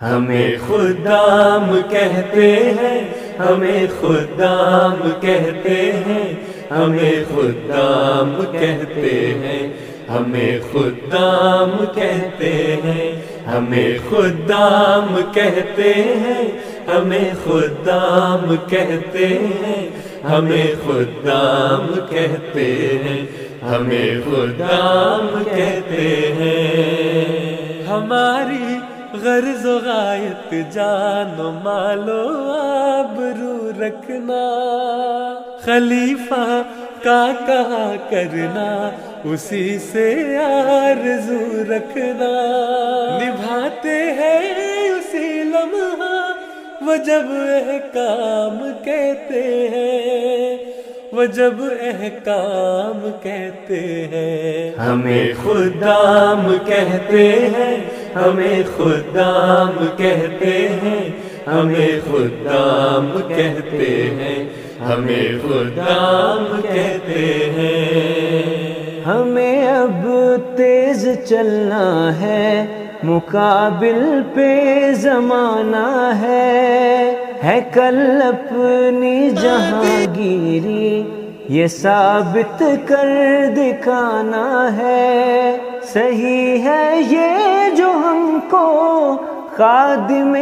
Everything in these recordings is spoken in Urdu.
ہمیں خدام کہتے ہیں، ہمیں خدام کہتے ہیں، ہمیں خدام کہتے ہیں، ہمیں خدام کہتے ہیں، ہمیں خدام کہتے ہیں، ہمیں خدام کہتے ہیں، ہمیں خدام کہتے ہیں، ہمیں خدام کہتے ہیں۔ ہماری غرض و غایت جان و مال و آبرو رکھنا، خلیفہ کا کہا کرنا، اسی سے آرزو رکھنا، نبھاتے ہیں اسی لمحہ وہ جب احکام کہتے ہیں، وہ جب احکام کہتے ہیں۔ ہمیں خدام کہتے ہیں، ہمیں خدام کہتے ہیں، ہمیں خدام کہتے ہیں، ہمیں خدام کہتے ہیں۔ ہمیں اب تیز چلنا ہے، مقابل پہ زمانہ ہے کل اپنی جہانگیری یہ ثابت کر دکھانا ہے۔ صحیح ہے یہ جو ہم کو خادم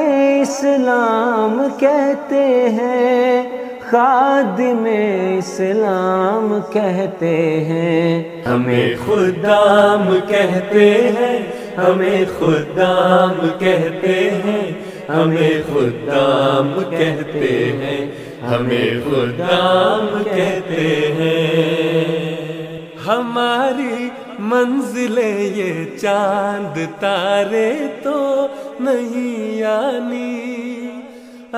اسلام کہتے ہیں، خادم اسلام کہتے ہیں۔ ہمیں خدام کہتے ہیں، ہمیں خدام کہتے ہیں، ہمیں خدام کہتے ہیں، ہمیں خدام کہتے ہیں۔ ہماری منزل یہ چاند تارے تو نہیں یعنی،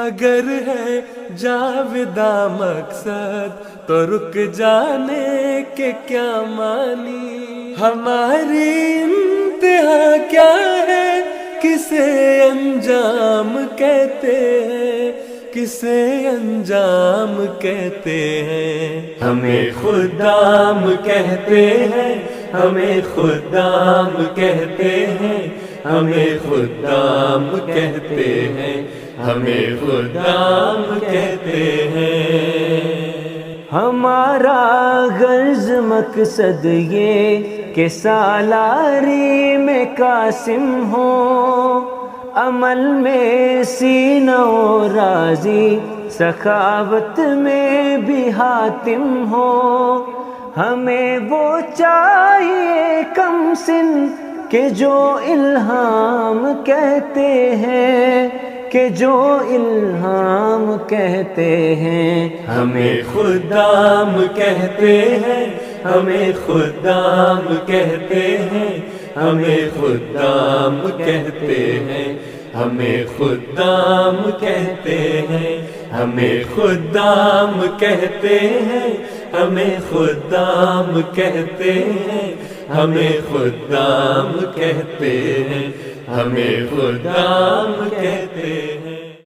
اگر ہے جاوداں مقصد تو رک جانے کے کیا معنی۔ ہماری انتہا کیا ہے، کسے انجام کہتے ہیں، کسے انجام کہتے ہیں۔ ہمیں خدام کہتے ہیں، ہمیں خدام کہتے ہیں، ہمیں خدام کہتے ہیں، ہمیں خدام کہتے ہیں۔ ہمارا غرض مقصد یہ کہ سالاری میں قاسم ہو، عمل میں سینہ و راضی، سخاوت میں بھی حاتم ہو۔ ہمیں وہ چاہیے کم سن کہ جو الہام کہتے ہیں، کہ جو الہام کہتے ہیں۔ ہمیں خدام کہتے ہیں، ہمیں خدام کہتے ہیں، ہمیں خدام کہتے ہیں، ہمیں خدام کہتے ہیں، ہمیں خدام کہتے ہیں، ہمیں خدام کہتے ہیں، ہمیں خدام کہتے ہیں، ہمیں خدام کہتے ہیں۔